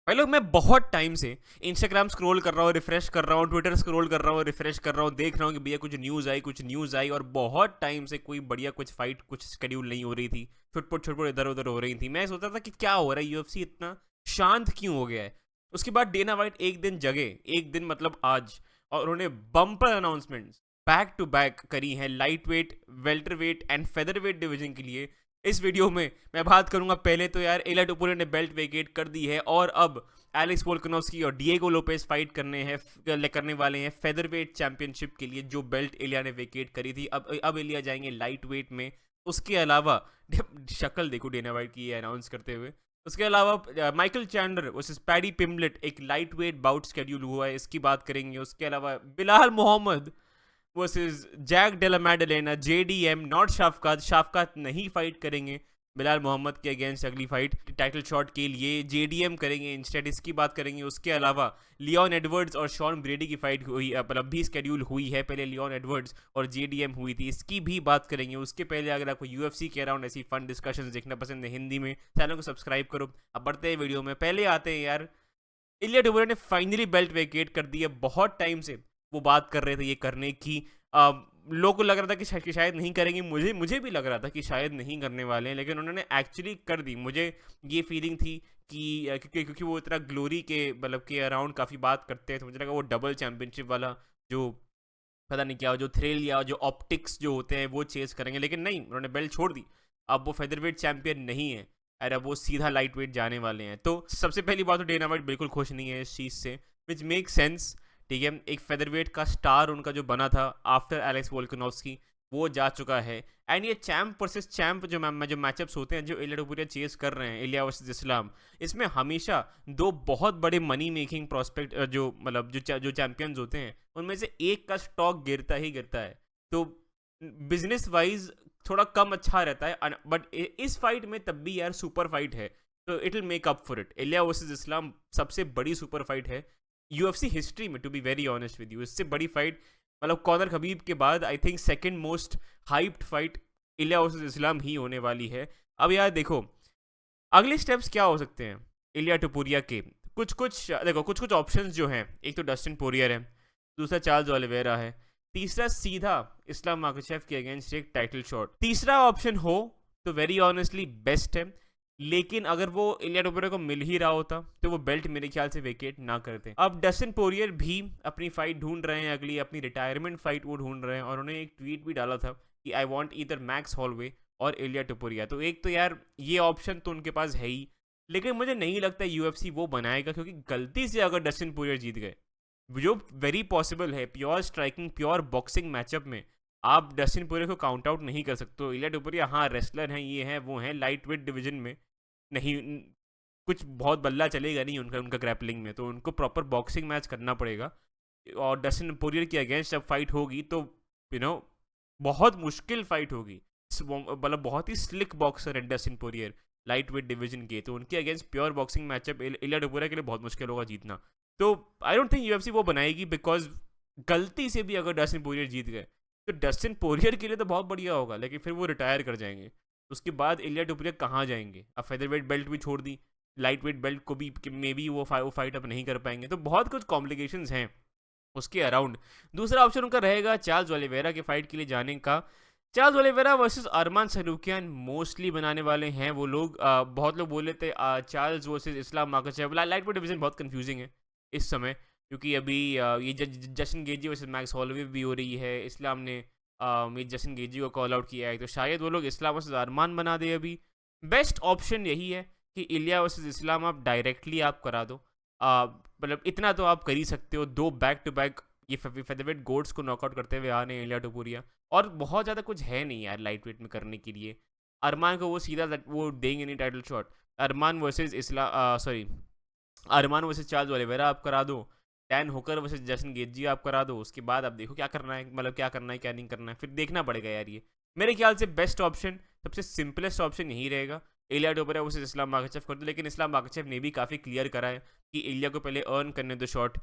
भाई लोग, मैं बहुत टाइम से इंस्टाग्राम स्क्रॉल कर रहा हूँ, रिफ्रेश कर रहा हूँ, ट्विटर स्क्रॉल कर रहा हूँ, रिफ्रेश कर रहा हूँ, देख रहा हूँ कि भैया कुछ न्यूज़ आई और बहुत टाइम से कोई बढ़िया कुछ फाइट कुछ शेड्यूल नहीं हो रही थी। छुटपुट इधर उधर हो रही थी। मैं सोचता था कि क्या हो रहा है, यूएफसी इतना शांत क्यों हो गया है। उसके बाद डेना वाइट एक दिन जगे, एक दिन मतलब आज, और उन्होंने bumper announcements back to back करी हैं light weight, welter weight and feather weight division के लिए। इस वीडियो में मैं बात करूंगा पहले तो यार इलिया टोपुरिया ने बेल्ट वेकेट कर दी है और अब एलेक्स वोल्कानोव्स्की और डिएगो लोपेज फाइट करने वाले हैं फेदरवेट चैंपियनशिप के लिए, जो बेल्ट इलिया ने वेकेट करी थी। अब इलिया जाएंगे लाइट वेट में। उसके अलावा शक्ल देखो डेना वाइट की ये अनाउंस करते हुए। उसके अलावा माइकल चैंडलर वर्सेस पैडी पिम्बलेट एक लाइट वेट बाउट शेड्यूल हुआ है, इसकी बात करेंगे। उसके अलावा Belal Muhammad versus Jack Della Maddalena, JDM not Shavkat, Shavkat नहीं फाइट करेंगे बिलाल मोहम्मद के अगेंस्ट अगली फाइट टाइटल शॉट के लिए, जेडीएम करेंगे इंस्टेड, इसकी बात करेंगे। उसके अलावा लियोन एडवर्ड्स और शॉन ब्रेडी की फाइट हुई, मतलब भी स्केड्यूल हुई है। पहले लियोन एडवर्ड्स और जेडीएम हुई थी, इसकी भी बात करेंगे। उसके पहले अगर आपको यूएफसी के अराउंड ऐसी फन डिस्कशन देखना पसंद है हिंदी में, चैनल को सब्सक्राइब करो। अब बढ़ते हैं वीडियो में। पहले आते हैं यार, इलिया टोपुरिया ने फाइनली बेल्ट वेकेट कर दी है। बहुत टाइम से वो बात कर रहे थे ये करने की। लोगों को लग रहा था कि शायद नहीं करेंगे, मुझे भी लग रहा था कि शायद नहीं करने वाले हैं, लेकिन उन्होंने एक्चुअली कर दी। मुझे ये फीलिंग थी कि क्योंकि वो इतना ग्लोरी के मतलब के अराउंड काफ़ी बात करते हैं, तो मुझे लगा वो डबल चैंपियनशिप वाला जो पता नहीं क्या, जो थ्रिल या जो ऑप्टिक्स जो होते हैं वो चेज करेंगे, लेकिन नहीं, उन्होंने बेल्ट छोड़ दी। अब वो फेदरवेट चैंपियन नहीं है और अब वो सीधा लाइट वेट जाने वाले हैं। तो सबसे पहली बात तो डेना वाइट बिल्कुल खुश नहीं है इस चीज़ से, विच मेक सेंस। ठीक है, एक फेदरवेट का स्टार उनका जो बना था आफ्टर एलेक्स वोल्कानोव्स्की, वो जा चुका है। एंड ये चैम्प वर्सेस चैम्प जो मैचअप्स होते हैं, जो इलिया टोपुरिया चेस कर रहे हैं, इलिया वर्सेस इस्लाम, इसमें हमेशा दो बहुत बड़े मनी मेकिंग प्रोस्पेक्ट जो मतलब जो चैंपियंस होते हैं, उनमें से एक का स्टॉक गिरता ही गिरता है। तो बिजनेस वाइज थोड़ा कम अच्छा रहता है, बट इस फाइट में तब भी यार सुपर फाइट है, तो it will make up for it. Ilia versus Islam सबसे बड़ी सुपर फाइट है यूएफसी हिस्ट्री में, to be very honest with you. इससे बड़ी फाइट मतलब कॉनर खबीब के बाद I think second most hyped fight Ilia versus Islam ही होने वाली है। अब यार देखो, अगले स्टेप्स क्या हो सकते हैं इलिया टोपुरिया के। कुछ कुछ ऑप्शंस जो हैं, एक तो डस्टिन पोरियर है, दूसरा चार्ल्स ओलिवेरा है, तीसरा सीधा इस्लाम माखाचेव के अगेंस्ट एक टाइटल शॉट। तीसरा ऑप्शन हो तो वेरी ऑनेस्टली बेस्ट है, लेकिन अगर वो इलिया टोपुरिया को मिल ही रहा होता तो वो बेल्ट मेरे ख्याल से वेकेट ना करते। अब डस्टिन पोरियर भी अपनी फाइट ढूंढ रहे हैं, अगली अपनी रिटायरमेंट फाइट वो ढूंढ रहे हैं, और उन्होंने एक ट्वीट भी डाला था कि I want either max hallway और इलिया टोपुरिया। तो एक तो यार ये ऑप्शन तो उनके पास है ही, लेकिन मुझे नहीं लगता यूएफसी वो बनाएगा, क्योंकि गलती से अगर डस्टिन पोरियर जीत गए, जो वेरी पॉसिबल है, pure striking pure boxing matchup में आप डस्टिन पोरियर को काउंट आउट नहीं कर सकते हो। इलिया टोपुरिया हाँ रेसलर हैं, ये हैं वो हैं, लाइट वेट डिवीजन में नहीं कुछ बहुत बल्ला चलेगा नहीं उनका उनका ग्रैपलिंग में, तो उनको प्रॉपर बॉक्सिंग मैच करना पड़ेगा। और डस्टिन पोरियर के अगेंस्ट जब फाइट होगी तो यू नो बहुत मुश्किल फाइट होगी। मतलब बहुत ही स्लिक बॉक्सर है Dustin Poirier light weight division के, तो उनके अगेंस्ट प्योर बॉक्सिंग मैचअप इलिया टोपुरिया के लिए बहुत मुश्किल होगा जीतना। तो आई डोंट थिंक यूएफसी वो बनाएगी, बिकॉज गलती से भी अगर डस्टिन पोरियर जीत गए तो डस्टिन पोरियर के लिए तो बहुत बढ़िया होगा, लेकिन फिर वो रिटायर कर जाएंगे। उसके बाद इलिया टोपुरिया कहाँ जाएंगे? अब फेदरवेट बेल्ट भी छोड़ दी, लाइट वेट बेल्ट को भी मे बी वो फाइट अप नहीं कर पाएंगे, तो बहुत कुछ कॉम्प्लिकेशंस हैं उसके अराउंड। दूसरा ऑप्शन उनका रहेगा चार्ल्स ओलिवेरा के फाइट के लिए जाने का। चार्ल्स ओलिवेरा वर्सेस अरमान सलूकियान मोस्टली बनाने वाले हैं वो लोग। बहुत लोग बोले थे Charles versus Islam Makhachev. Light weight division बहुत कंफ्यूजिंग है इस समय, क्योंकि अभी ये जशन गेजी वर्सेस मैक्स हॉलवे भी हो रही है। इस्लाम ने ये जसन गेजी को कॉल आउट किया है, तो शायद वो लोग इस्लाम वर्सेस अरमान बना दे। अभी बेस्ट ऑप्शन यही है कि इलिया वर्सेस इस्लाम आप डायरेक्टली आप करा दो। मतलब इतना तो आप कर ही सकते हो, दो बैक टू बैक ये फेदरवेट गोड्स को नॉकआउट करते हुए आ रहे हैं इलिया टोपुरिया, और बहुत ज़्यादा कुछ है नहीं यार लाइट वेट में करने के लिए। अरमान को वो सीधा वो देंगे नहीं टाइटल शॉट। अरमान वर्सेज अरमान वर्सेज चार्ल्स ओलिवेरा आप करा दो, डैन होकर वर्सेज जसन गेजी आप करा दो। उसके बाद आप देखो क्या करना है, मतलब क्या करना है क्या नहीं करना है, फिर देखना पड़ेगा यार। ये मेरे ख्याल से बेस्ट ऑप्शन, सबसे सिंपलेस्ट ऑप्शन यही रहेगा, इलिया टोपुरिया वर्सेज इस्लाम माखाचेव कर दो। लेकिन इस्लाम माखाचेव ने भी काफ़ी क्लियर करा है कि इलिया को पहले अर्न करने दो शॉट,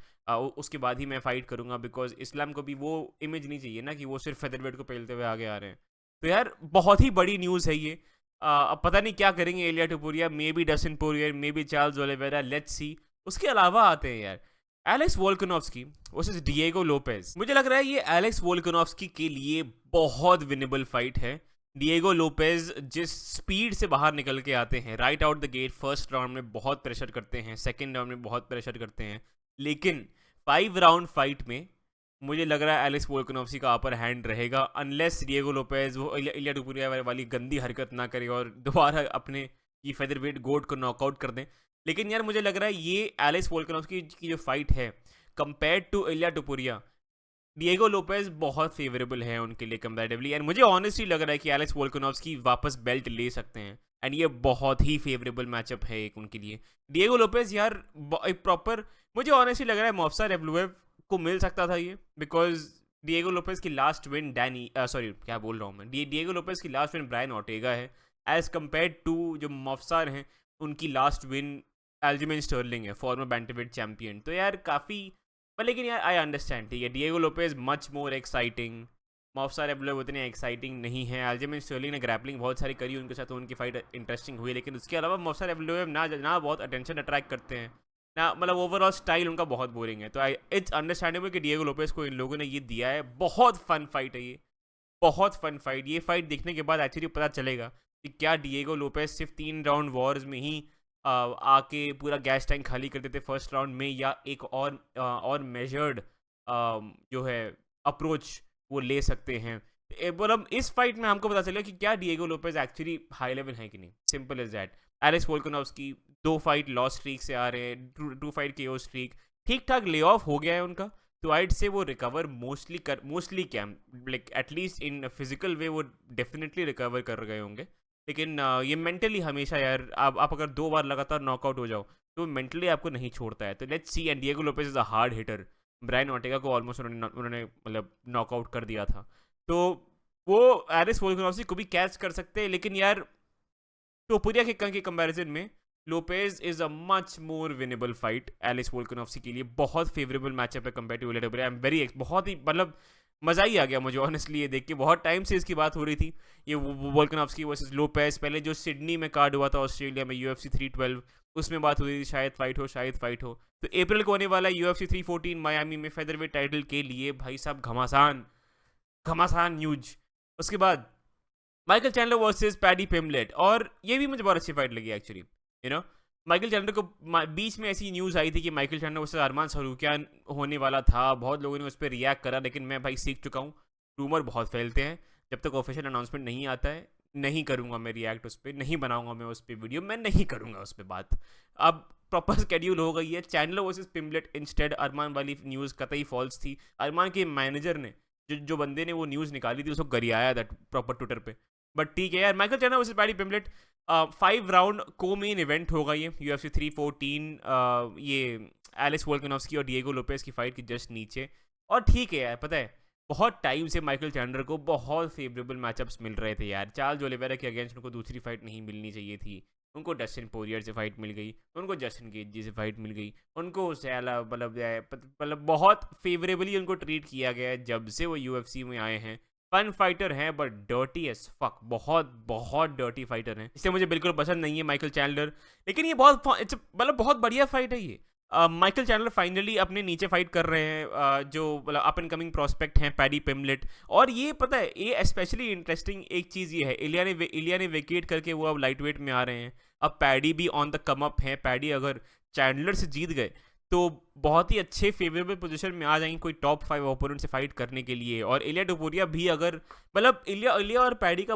उसके बाद ही मैं फाइट करूंगा, बिकॉज इस्लाम को भी वो इमेज नहीं चाहिए ना कि वो सिर्फ फेदरवेट को पहलते हुए आगे आ रहे हैं। तो यार बहुत ही बड़ी न्यूज़ है ये। अब पता नहीं क्या करेंगे Ilia Topuria, may be Dustin Poirier, may be Charles Oliveira, let's see. उसके अलावा आते हैं यार Alex Volkanovski versus Diego Lopes. मुझे लग रहा है ये एलेक्स वोल्कानोव्स्की के लिए बहुत विनेबल फाइट है। डिएगो लोपेज जिस स्पीड से बाहर निकल के आते हैं right out the gate, first round में बहुत प्रेशर करते हैं, सेकेंड राउंड में बहुत प्रेशर करते हैं, लेकिन 5 राउंड फाइट में मुझे लग रहा है एलेक्स वोल्कानोव्स्की का अपर हैंड रहेगा, अनलेस डिएगो लोपेज वो इलिया टुपुरिया वाली गंदी हरकत ना करे और दोबारा अपने ये फेदर वेट गोट को नॉकआउट कर दें। लेकिन यार मुझे लग रहा है ये एलेक्स वोल्कानोव्स्की की जो फाइट है compare to Ilia Topuria, Diego Lopes बहुत फेवरेबल है उनके लिए कंपैरेटिवली। एंड मुझे ऑनेस्टली लग रहा है कि एलेक्स वोल्कानोव्स्की वापस बेल्ट ले सकते हैं, एंड ये बहुत ही फेवरेबल मैचअप है एक उनके लिए। डिएगो लोपेज यार एक प्रॉपर, मुझे ऑनेस्टली लग रहा है मॉफ्सा रेवलुएव को मिल सकता था ये, बिकॉज डिएगो लोपेज की लास्ट विन क्या बोल रहा हूँ मैं, डिएगो लोपेज की लास्ट विन ब्रायन ऑर्टेगा है, एज कम्पेयर टू जो मॉफ्सार हैं उनकी लास्ट विन एल्जिमेन स्टर्लिंग है, फॉर्मर बैंटरवेट चैंपियन। तो यार काफ़ी, पर लेकिन यार आई अंडरस्टैंड, ठीक है, Diego Lopes much more exciting, मॉफ्सा रेवलुएव उतने एक्साइटिंग नहीं है। एल्जिमेन स्टर्लिंग ने ग्रैपलिंग बहुत सारी करी उनके साथ, तो उनकी फाइट इंटरेस्टिंग हुई, लेकिन उसके अलावा मॉफ्सा रेवलुएव ना बहुत अटेंशन अट्रैक्ट करते हैं ना, मतलब ओवरऑल स्टाइल उनका बहुत बोरिंग है। तो आई इट्स अंडरस्टैंडेबल कि डिएगो लोपेज को इन लोगों ने ये दिया है। बहुत फन फाइट है ये, बहुत फन फाइट। ये फाइट देखने के बाद एक्चुअली पता चलेगा कि क्या डिएगो लोपेज सिर्फ 3 राउंड वॉर्स में ही आके पूरा गैस टैंक खाली कर देते फर्स्ट राउंड में, या एक और मेजर्ड जो है अप्रोच वो ले सकते हैं। मतलब इस फाइट में हमको पता चलेगा कि क्या Diego Lopez actually high level है कि नहीं, simple is that. Alex Volkanovski 2 fight loss streak से आ रहे हैं, 2 फाइट केओ स्ट्रीक, ठीक ठाक ले ऑफ हो गया है उनका, तो आइड से वो रिकवर मोस्टली क्या लाइक एटलीस्ट इन फिजिकल वे वो डेफिनेटली रिकवर कर गए होंगे। लेकिन ये मेंटली हमेशा यार आप अगर 2 बार लगातार नॉकआउट हो जाओ तो मेंटली आपको नहीं छोड़ता है। तो let's see, and Diego Lopes is a hard hitter, Brian Ortega को ऑलमोस्ट उन्होंने मतलब नॉकआउट कर दिया था, तो वो एलेक्स वोल्कानोव्स्की को भी कैच कर सकते हैं। लेकिन यार टोपुरिया के कंपैरिजन में Lopez is a much more winnable fight Alex Volkanovski के लिए, बहुत फेवरेबल मैचअप है compare to Ilia टुपुरिया। I am very बहुत ही मतलब मज़ा ही आ गया मुझे ऑनेस्टली ये देख के। बहुत टाइम से इसकी बात हो रही थी, ये वोल्कानोव्स्की वर्सेस लोपेज, पहले जो सिडनी में कार्ड हुआ था ऑस्ट्रेलिया में UFC 312, उसमें बात हुई थी शायद फाइट हो। तो अप्रैल को होने वाला UFC 314 मायामी में फेदरवेट टाइटल के लिए भाई साहब घमासान न्यूज। उसके बाद Michael Chandler versus paddy Pimblett, और ये भी मुझे बहुत अच्छी फाइट लगी actually. You know Michael Chandler को बीच में ऐसी न्यूज़ आई थी कि माइकल चैंडलर वर्सेस अरमान सरूकियान होने वाला था, बहुत लोगों ने उस पर रिएक्ट करा, लेकिन मैं भाई सीख चुका हूँ, रूमर बहुत फैलते हैं, जब तक ऑफिशियल अनाउंसमेंट नहीं आता है नहीं करूँगा मैं रिएक्ट उस पर, नहीं बनाऊँगा मैं उस पर वीडियो, मैं नहीं करूँगा उस पर बात। अब प्रॉपर स्केड्यूल हो गई है, चैंडलर वर्सेस पिमलेट इंस्टेड। अरमान वाली न्यूज़ कतई फॉल्स थी, अरमान के मैनेजर ने जो बंदे ने वो न्यूज़ निकाली थी उसको गरियाया था प्रॉपर ट्विटर पे। बट ठीक है यार, Michael Chandler versus paddy Pimblett 5 round को मेन इवेंट होगा ये UFC 314, ये एलेक्स वोल्कानोव्स्की और डिएगो लोपेज की फाइट की जस्ट नीचे। और ठीक है यार, पता है बहुत टाइम से माइकल चैंडलर को बहुत फेवरेबल मैचअप्स मिल रहे थे यार। चार्ल्स ओलिवेरा के अगेंस्ट उनको दूसरी फाइट नहीं मिलनी चाहिए थी, उनको डस्टिन पोरियर से फाइट मिल गई, उनको जस्टिन गेजी से फाइट मिल गई, उनको मतलब बहुत फेवरेबली उनको ट्रीट किया गया है जब से वो UFC में आए हैं। फन फाइटर हैं बट डर्टी एज फक, बहुत डर्टी फाइटर हैं, इसलिए मुझे बिल्कुल पसंद नहीं है माइकल चैंडलर। लेकिन ये मतलब बहुत बढ़िया फाइट है ये। माइकल चैंडलर फाइनली अपने नीचे फाइट कर रहे हैं जो मतलब अप एंड कमिंग प्रोस्पेक्ट हैं पैडी पिमलेट। और ये पता है ये स्पेशली इंटरेस्टिंग एक चीज़ ये है, इलिया ने वेकेट करके वो अब लाइट वेट में आ रहे हैं, अब पैडी भी ऑन द कम अप है। पैडी अगर चैंडलर से जीत गए तो बहुत ही अच्छे फेवरेबल पोजीशन में आ जाएंगे कोई टॉप 5 ओपोनेंट से फाइट करने के लिए। और इलिया टुपुरिया भी अगर मतलब इलिया और पैडी का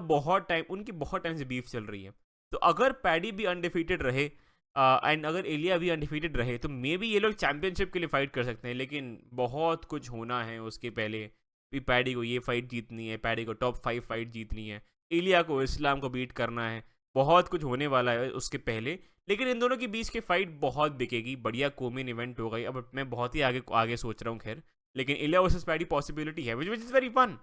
उनकी बहुत टाइम से बीफ चल रही है, तो अगर पैडी भी अनडिफीटेड रहे एंड अगर इलिया भी अनडिफीटेड रहे तो मे बी ये लोग चैंपियनशिप के लिए फाइट कर सकते हैं। लेकिन बहुत कुछ होना है उसके पहले भी, पैडी को ये फाइट जीतनी है, पैडी को टॉप 5 फाइट जीतनी है, इलिया को इस्लाम को बीट करना है, बहुत कुछ होने वाला है उसके पहले। लेकिन इन दोनों के बीच की फाइट बहुत बिकेगी, बढ़िया कोमेन इवेंट हो गई। अब मैं बहुत ही आगे सोच रहा हूँ खैर, लेकिन इलिया वर्सेस पैडी पॉसिबिलिटी है विच इज़ वेरी फन।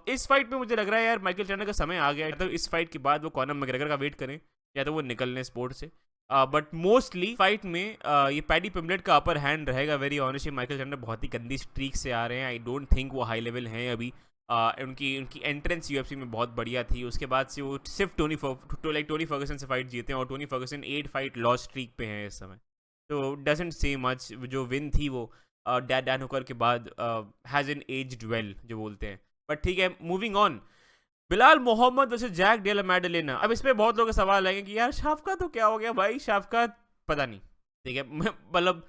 इस फाइट में मुझे लग रहा है यार माइकल चैंडलर का समय आ गया है, तो इस फाइट के बाद वो कॉनर मैग्रेगर का वेट करें या तो वो निकलने स्पोर्ट से। बट मोस्टली फाइट में ये पैडी पिमलेट का अपर हैंड रहेगा। वेरी ऑनेस्टली माइकल चैंडलर बहुत ही गंदी स्ट्रीक से आ रहे हैं, आई डोंट थिंक वो हाई लेवल हैं अभी। उनकी एंट्रेंस UFC में बहुत बढ़िया थी, उसके बाद से वो सिर्फ टोनी फर्गसन से फाइट जीते हैं, और Tony Fergusson 8 fight loss streak पे हैं इस समय। तो डजंट से मच। जो विन थी वो डैन हुकर के बाद हैज़ एन एज्ड वेल जो बोलते हैं। बट ठीक है, moving on. Belal Muhammad versus Jack Della Maddalena. अब इसमें बहुत लोगों के सवाल आएंगे कि यार शाफका तो क्या हो गया भाई, शाफका पता नहीं। ठीक है, मतलब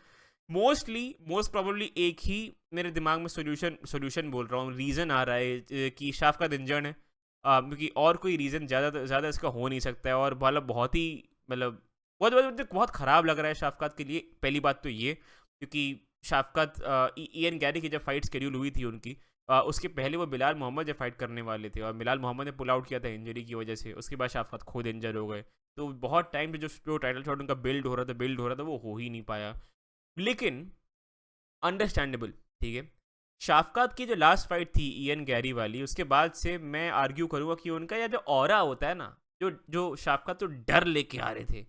मोस्ट प्रोबेबली एक ही मेरे दिमाग में सोल्यूशन बोल रहा हूँ, रीज़न आ रहा है कि शाफका इंजर्ड है। क्योंकि और कोई रीज़न ज़्यादा इसका हो नहीं सकता है। और मतलब बहुत ही मतलब बहुत ख़राब लग रहा है शाफकात के लिए। पहली बात तो ये, क्योंकि शाफकात इयन गैरी की जब फाइट शेड्यूल हुई थी उनकी, उसके पहले वो बिलाल मोहम्मद जब फाइट करने वाले थे और बिलाल मोहम्मद ने पुल आउट किया था इंजरी की वजह से। उसके बाद शाफकात खुद इंजर हो गए। तो बहुत टाइम पे जो टाइटल शॉट उनका बिल्ड हो रहा था वो हो ही नहीं पाया। लेकिन अंडरस्टैंडेबल, ठीक है। शाफकात की जो लास्ट फाइट थी इयन गैरी वाली, उसके बाद से मैं आर्ग्यू करूँगा कि उनका यह जो ऑरा होता है ना, जो जो शाफकात तो डर लेके आ रहे थे,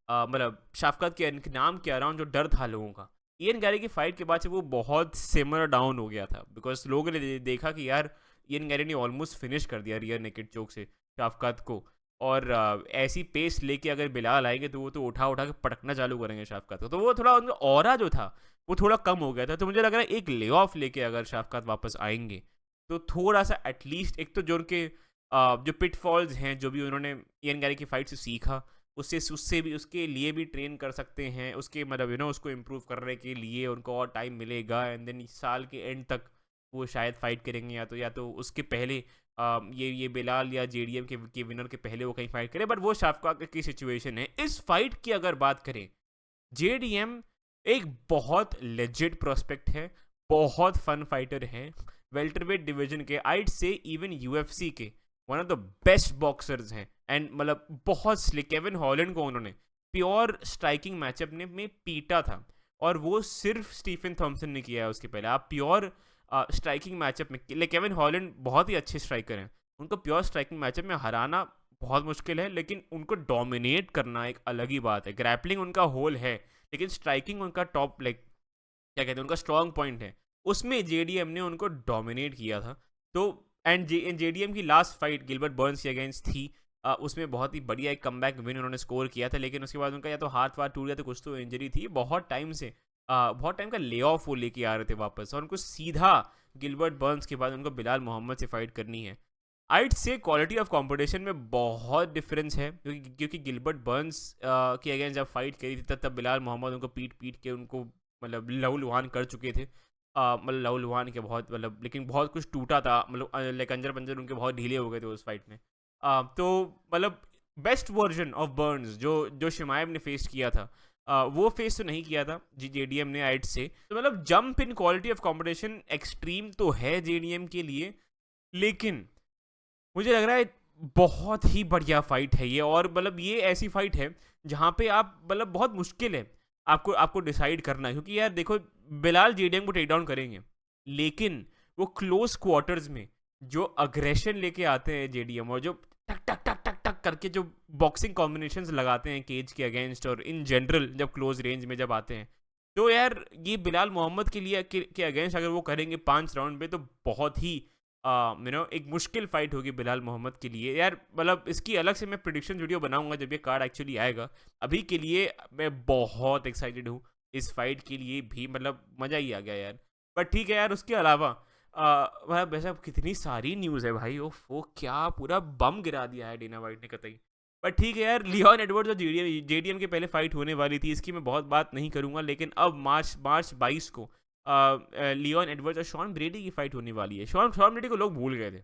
मतलब शाफकात के नाम के अराउंड जो डर था लोगों का, इयन गैरी की फाइट के बाद से वो बहुत सिमर डाउन हो गया था। बिकॉज लोगों ने देखा कि यार इयन गैरी ने ऑलमोस्ट फिनिश कर दिया रियर नेकेड चोक से शाफकात को। और ऐसी पेस लेके अगर बिलाल आएंगे तो वो तो उठा उठा के पटकना चालू करेंगे शाफकात को। तो वो थोड़ा उनका ऑरा जो था वो थोड़ा कम हो गया था। तो मुझे लग रहा है एक ले ऑफ लेके अगर शाफकात वापस आएंगे तो थोड़ा सा एटलीस्ट, एक तो जो उनके जो पिटफॉल्स हैं जो भी उन्होंने इयन गैरी की फाइट से सीखा, उससे भी उसके लिए भी ट्रेन कर सकते हैं। उसके मतलब उसको इम्प्रूव करने के लिए उनको और टाइम मिलेगा। एंड देन साल के एंड तक वो शायद फाइट करेंगे, या तो उसके पहले ये बिलाल या जेडीएम के विनर के पहले वो कहीं फाइट करें। बट वो शाफकात की सिचुएशन है। इस फाइट की अगर बात करें, जेडीएम एक बहुत लेजिट प्रोस्पेक्ट है, बहुत फन फाइटर है, वेल्टरवेट डिवीजन के, आइड से इवन यूएफसी के one of the best boxers हैं। एंड मतलब बहुत स्लिक। केविन हॉलैंड को उन्होंने प्योर स्ट्राइकिंग मैचअप में पीटा था, और वो सिर्फ स्टीफन थॉमसन ने किया है उसके पहले। आप प्योर स्ट्राइकिंग मैचअप में, केविन हॉलैंड बहुत ही अच्छे स्ट्राइकर हैं, उनको प्योर स्ट्राइकिंग मैचअप में हराना बहुत मुश्किल है। लेकिन उनको डोमिनेट करना एक अलग ही बात है। ग्रैपलिंग उनका होल है, लेकिन स्ट्राइकिंग उनका टॉप, लाइक क्या कहते हैं, उनका स्ट्रॉन्ग पॉइंट है। उसमें जेडीएम ने उनको डोमिनेट किया था। तो एंड जेडीएम की लास्ट फाइट गिलबर्ट बर्न्स के अगेंस्ट थी। उसमें बहुत ही बढ़िया एक कमबैक विन उन्होंने स्कोर किया था। लेकिन उसके बाद उनका या तो हाथ वाथ टूट गया, तो कुछ तो इंजरी थी। बहुत टाइम का ले ऑफ वो लेके आ रहे थे वापस, और उनको सीधा गिलबर्ट बर्न्स के बाद उनको बिलाल मोहम्मद से फाइट करनी है। आइड से क्वालिटी ऑफ कंपटीशन में बहुत डिफरेंस है, क्योंकि गिलबर्ट बर्न्स के अगेंस्ट जब फाइट करी थी तब बिलाल मोहम्मद उनको पीट के उनको मतलब लहूलुहान कर चुके थे। मतलब लहूलुहान के बहुत मतलब, लेकिन बहुत कुछ टूटा था, मतलब लाइक अंजर पंजर उनके बहुत ढीले हो गए थे उस फाइट में। तो मतलब बेस्ट वर्जन ऑफ बर्न्स जो शिमायब ने फेस किया था, वो फेस तो नहीं किया था जेडीएम ने आइड से। तो मतलब jump in quality of competition extreme तो है जेडीएम के लिए, लेकिन मुझे लग रहा है बहुत ही बढ़िया फाइट है ये। और मतलब ये ऐसी फाइट है जहाँ पे आप मतलब बहुत मुश्किल है आपको डिसाइड करना, क्योंकि यार देखो, बिलाल जेडीएम को टेक डाउन करेंगे, लेकिन वो क्लोज क्वार्टर्स में जो अग्रेशन लेके आते हैं जेडीएम, और जो टक टक टक टक टक करके जो बॉक्सिंग कॉम्बिनेशंस लगाते हैं केज के अगेंस्ट, और इन जनरल जब क्लोज रेंज में जब आते हैं, तो यार ये बिलाल मोहम्मद के लिए के अगेंस्ट अगर वो करेंगे 5 राउंड में, तो बहुत ही एक मुश्किल फाइट होगी बिलाल मोहम्मद के लिए यार। मतलब इसकी अलग से मैं प्रिडिक्शन वीडियो बनाऊंगा जब ये कार्ड एक्चुअली आएगा। अभी के लिए मैं बहुत एक्साइटेड हूँ इस फाइट के लिए भी, मतलब मज़ा ही आ गया यार। बट ठीक है यार, उसके अलावा वैसे कितनी सारी न्यूज़ है भाई, वो क्या पूरा बम गिरा दिया है डेना वाइट ने कतई। बट ठीक है यार, लियोन एडवर्ड्स और जेडीएम के पहले फाइट होने वाली थी, इसकी मैं बहुत बात नहीं करूँगा। लेकिन अब मार्च 22 को लियोन एडवर्ड्स और शॉन ब्रेडी की फाइट होने वाली है। शॉन ब्रेडी को लोग भूल गए थे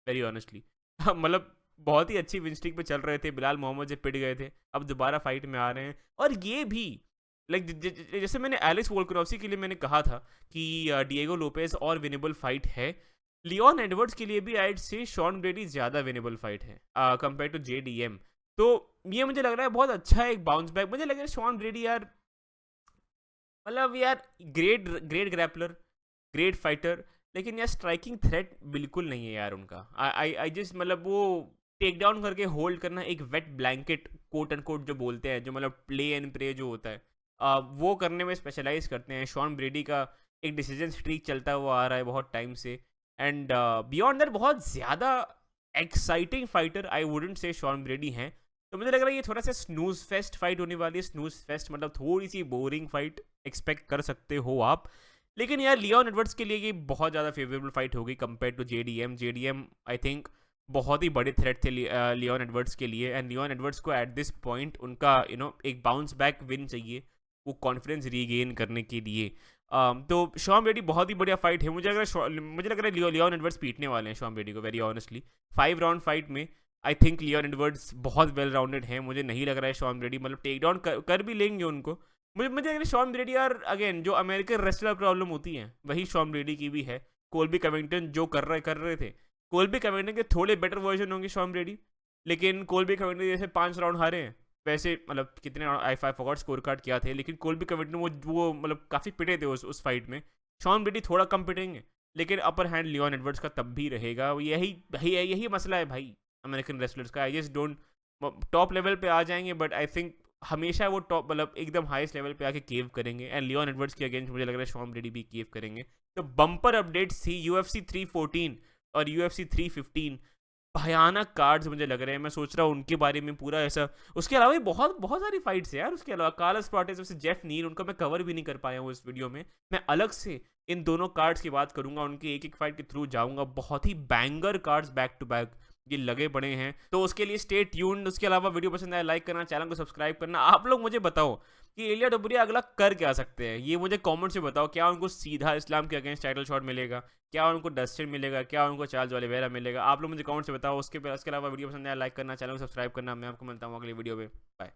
वेरी ऑनेस्टली। मतलब बहुत ही अच्छी विन स्ट्रीक पे चल रहे थे, बिलाल मोहम्मद से पिट गए थे, अब दोबारा फाइट में आ रहे हैं। और ये भी लाइक जैसे मैंने एलेक्स वोल्कानोव्स्की के लिए मैंने कहा था कि डिएगो लोपेज और विनेबल फाइट है, लियोन एडवर्ड्स के लिए भी आइड से शॉन ब्रेडी ज़्यादा विनेबल फाइट है कंपेयर टू जेडीएम। तो ये मुझे लग रहा है बहुत अच्छा एक बाउंस बैक। मुझे लग रहा है शॉन ब्रेडी यार, मतलब यार ग्रेट ग्रैपलर, ग्रेट फाइटर, लेकिन यार स्ट्राइकिंग थ्रेट बिल्कुल नहीं है यार उनका। आई जस्ट मतलब वो टेक डाउन करके होल्ड करना, एक wet blanket quote and quote जो बोलते हैं, जो मतलब प्ले एंड प्रे जो होता है, वो करने में स्पेशलाइज करते हैं। शॉन ब्रेडी का एक डिसीजन स्ट्रीक चलता हुआ आ रहा है बहुत टाइम से। एंड बियॉन्ड दैट बहुत ज़्यादा exciting fighter I wouldn't say Sean Brady हैं। तो मुझे लग रहा है ये थोड़ा सा स्नूज फेस्ट फाइट होने वाली है। स्नूज फेस्ट मतलब थोड़ी सी बोरिंग फाइट एक्सपेक्ट कर सकते हो आप। लेकिन यार लियोन एडवर्ड्स के लिए ये बहुत ज़्यादा फेवरेबल फाइट होगी compare to JDM. JDM I think बहुत ही बड़े थ्रेट थे लियोन एडवर्ड्स के लिए, एंड लियोन एडवर्ड्स को एट दिस पॉइंट उनका एक बाउंस बैक विन चाहिए वो कॉन्फिडेंस रीगेन करने के लिए। तो शॉन ब्रेडी बहुत ही बढ़िया फाइट है। मुझे लग रहा है लियोन एडवर्ड्स पीटने वाले हैं शॉन ब्रेडी को, वेरी ऑनेस्टली। 5 राउंड फाइट में आई थिंक लियोन एडवर्ड्स बहुत वेल राउंडेड है। मुझे नहीं लग रहा है शॉन ब्रेडी मतलब टेक डाउन कर भी लेंगे उनको। मुझे लग रहा है शॉन ब्रेडी यार, अगेन जो अमेरिकन रेसलर प्रॉब्लम होती है वही शॉन ब्रेडी की भी है। कोल्बी कविंगटन जो कर रहे थे, कोल्बी कविंगटन के थोड़े बेटर वर्जन होंगे शॉन ब्रेडी, लेकिन कोल्बी कविंगटन जैसे 5 राउंड हारे हैं वैसे, मतलब कितने आई फॉरगॉट स्कोर कार्ड क्या थे, लेकिन कोल्बी कविंगटन वो मतलब काफ़ी पिटे थे उस फाइट में। शॉन ब्रेडी थोड़ा कम पिटेंगे, लेकिन अपर हैंड लियोन एडवर्ड्स का तब भी रहेगा। यही मसला है भाई अमेरिकन रेसलर्स का। I just don't, top level पे आ जाएंगे बट आई थिंक हमेशा वो टॉप मतलब एकदम हाईएस्ट लेवल पे आके केव करेंगे, एंड लियोन एडवर्ड्स के अगेंस्ट मुझे लग रहा है शॉन ब्रेडी भी केव करेंगे। तो बम्पर अपडेट्स थी UFC 314 और UFC 315, भयानक कार्ड्स मुझे लग रहे हैं। मैं सोच रहा हूँ उनके बारे में पूरा ऐसा। उसके अलावा भी बहुत बहुत सारी फाइट्स है यार। उसके अलावा कार्लोस प्राउडेस से जेफ नील, उनका मैं कवर भी नहीं कर पाया हूँ इस वीडियो में। मैं अलग से इन दोनों कार्ड्स की बात करूंगा, उनकी एक एक फाइट के थ्रू जाऊंगा। बहुत ही banger cards back to back ये लगे पड़े हैं, तो उसके लिए स्टे ट्यून्ड। उसके अलावा वीडियो पसंद आए लाइक करना, चैनल को सब्सक्राइब करना। आप लोग मुझे बताओ कि इलिया डोबरिया अगला कर क्या सकते हैं, ये मुझे कमेंट से बताओ। क्या उनको सीधा इस्लाम के अगेंस्ट टाइटल शॉट मिलेगा, क्या उनको डस्टिन मिलेगा, क्या उनको चार्ल्स ओलिवेरा मिलेगा? आप लोग मुझे कमेंट से बताओ। उसके अलावा वीडियो पसंद आया लाइक करना, चैनल को सब्सक्राइब करना। मैं आपको मिलता हूँ अगली वीडियो में। बाय।